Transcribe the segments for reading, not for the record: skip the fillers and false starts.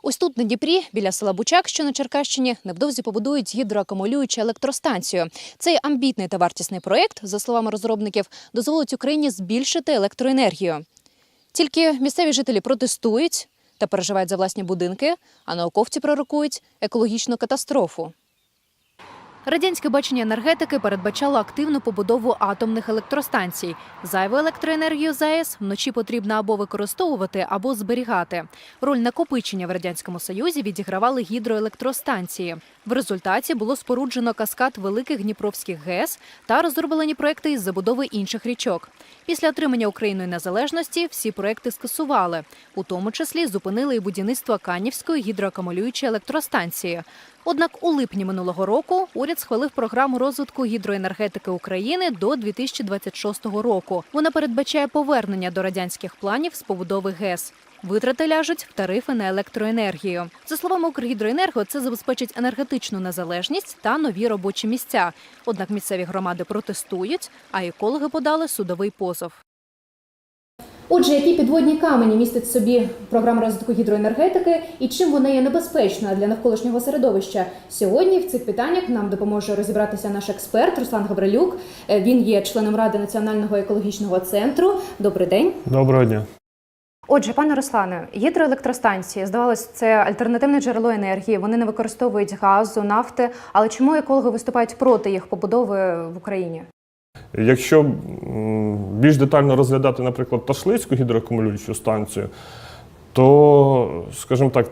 Ось тут, на Дніпрі, біля села Бучак, що на Черкащині, невдовзі побудують гідроакумулюючу електростанцію. Цей амбітний та вартісний проєкт, за словами розробників, дозволить Україні збільшити електроенергію. Тільки місцеві жителі протестують та переживають за власні будинки, а науковці пророкують екологічну катастрофу. Радянське бачення енергетики передбачало активну побудову атомних електростанцій. Зайву електроенергію з АЕС вночі потрібно або використовувати, або зберігати. Роль накопичення в Радянському Союзі відігравали гідроелектростанції. В результаті було споруджено каскад великих дніпровських ГЕС та розроблені проекти із забудови інших річок. Після отримання Україною незалежності всі проекти скасували. У тому числі зупинили і будівництво Канівської гідроакумулюючої електростанції. Однак у липні минулого року уряд схвалив програму розвитку гідроенергетики України до 2026 року. Вона передбачає повернення до радянських планів з побудови ГЕС. Витрати ляжуть в тарифи на електроенергію. За словами Укргідроенерго, це забезпечить енергетичну незалежність та нові робочі місця. Однак місцеві громади протестують, а екологи подали судовий позов. Отже, які підводні камені містить в собі програма розвитку гідроенергетики і чим вона є небезпечна для навколишнього середовища? Сьогодні в цих питаннях нам допоможе розібратися наш експерт Руслан Гаврилюк. Він є членом Ради Національного екологічного центру. Добрий день. Доброго дня. Отже, пане Руслане, гідроелектростанції, здавалося, це альтернативне джерело енергії, вони не використовують газу, нафти, але чому екологи виступають проти їх побудови в Україні? Якщо більш детально розглядати, наприклад, Ташлицьку гідроакумулюючу станцію, то, скажімо так,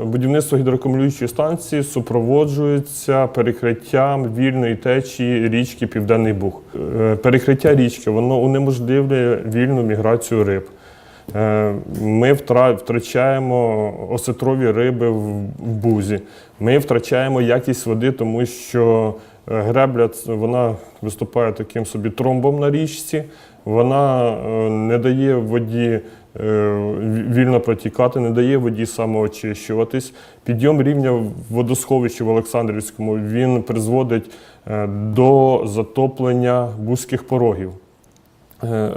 будівництво гідроакумулюючої станції супроводжується перекриттям вільної течії річки Південний Буг. Перекриття річки, воно унеможливлює вільну міграцію риб. Ми втрачаємо осетрові риби в Бузі. Ми втрачаємо якість води, тому що гребля, вона виступає таким собі тромбом на річці, вона не дає воді вільно протікати, не дає воді самоочищуватись. Підйом рівня водосховища в Олександрівському, він призводить до затоплення бузьких порогів.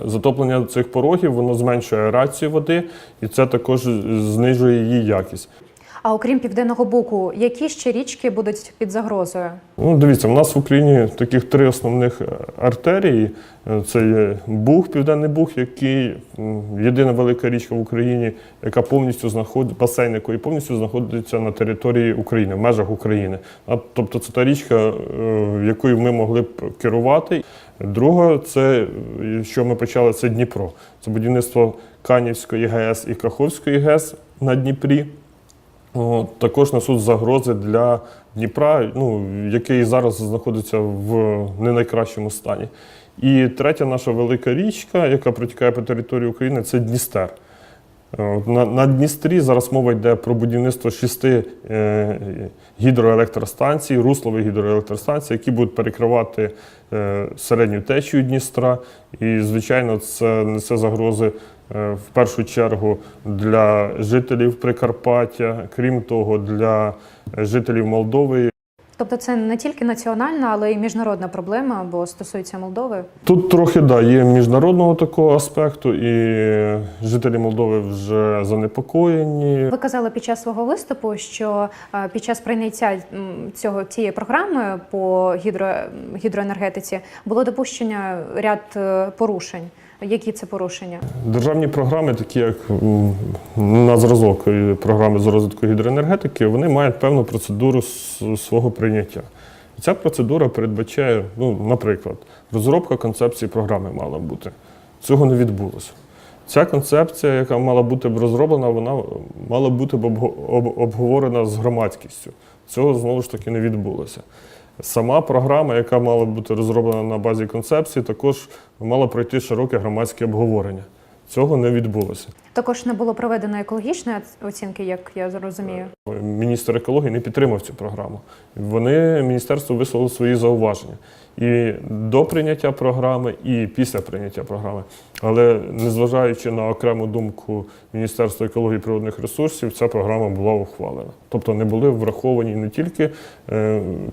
Затоплення цих порогів, воно зменшує аерацію води і це також знижує її якість. А окрім Південного Бугу, які ще річки будуть під загрозою? Дивіться, у нас в Україні таких три основних артерії. Це є Буг, Південний Буг, який єдина велика річка в Україні, яка повністю басейн якої повністю знаходиться на території України, в межах України. Тобто це та річка, якою ми могли б керувати. Друга, це, що ми почали, це Дніпро. Це будівництво Канівської ГЕС і Каховської ГЕС на Дніпрі. Також несуть загрози для Дніпра, який зараз знаходиться в не найкращому стані. І третя наша велика річка, яка протікає по території України, це Дністер. На Дністрі зараз мова йде про будівництво 6 гідроелектростанцій, руслових гідроелектростанцій, які будуть перекривати середню течію Дністра. І, звичайно, це несе загрози в першу чергу для жителів Прикарпаття, крім того, для жителів Молдови. Тобто це не тільки національна, але й міжнародна проблема, бо стосується Молдови? Тут трохи, є міжнародного такого аспекту, і жителі Молдови вже занепокоєні. Ви казали під час свого виступу, що під час прийняття цієї програми по гідроенергетиці було допущено ряд порушень. Які це порушення? Державні програми, такі як на зразок програми з розвитку гідроенергетики, вони мають певну процедуру свого прийняття. І ця процедура передбачає, наприклад, розробка концепції програми мала бути. Цього не відбулося. Ця концепція, яка мала бути розроблена, вона мала бути обговорена з громадськістю. Цього, знову ж таки, не відбулося. Сама програма, яка мала бути розроблена на базі концепції, також мала пройти широке громадське обговорення. Цього не відбулося. Також не було проведено екологічної оцінки, як я розумію? Міністр екології не підтримав цю програму. Міністерство висловило свої зауваження. І до прийняття програми, і після прийняття програми. Але незважаючи на окрему думку Міністерства екології і природних ресурсів, ця програма була ухвалена. Тобто не були враховані не тільки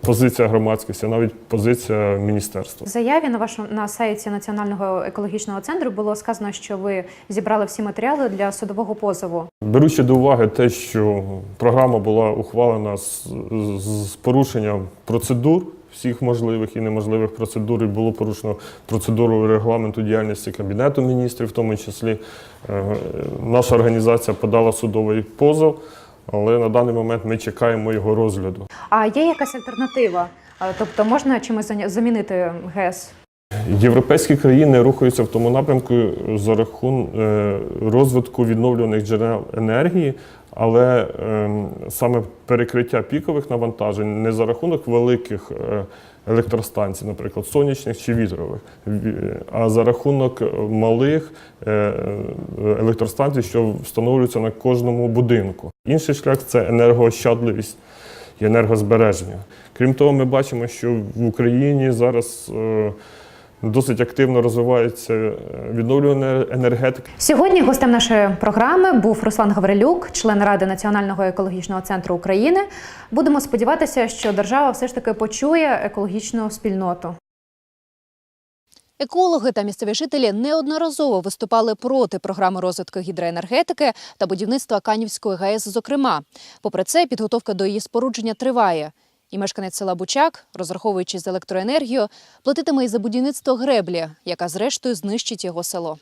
позиція громадськості, а навіть позиція міністерства. В заяві на сайті Національного екологічного центру було сказано, що ви зібрали всі матеріали для судового позову. Беручи до уваги те, що програма була ухвалена з порушенням процедур, всіх можливих і неможливих процедур, і було порушено процедуру регламенту діяльності Кабінету міністрів, в тому числі наша організація подала судовий позов, але на даний момент ми чекаємо його розгляду. А є якась альтернатива? Тобто можна чимось замінити ГЕС? Європейські країни рухаються в тому напрямку за рахунок розвитку відновлюваних джерел енергії, але саме перекриття пікових навантажень не за рахунок великих електростанцій, наприклад, сонячних чи вітрових, а за рахунок малих електростанцій, що встановлюються на кожному будинку. Інший шлях – це енергоощадливість і енергозбереження. Крім того, ми бачимо, що в Україні зараз досить активно розвивається відновлювана енергетика. Сьогодні гостем нашої програми був Руслан Гаврилюк, член Ради Національного екологічного центру України. Будемо сподіватися, що держава все ж таки почує екологічну спільноту. Екологи та місцеві жителі неодноразово виступали проти програми розвитку гідроенергетики та будівництва Канівської ГАЕС зокрема. Попри це, підготовка до її спорудження триває. І мешканець села Бучак, розраховуючи за електроенергію, платитиме і за будівництво греблі, яка зрештою знищить його село.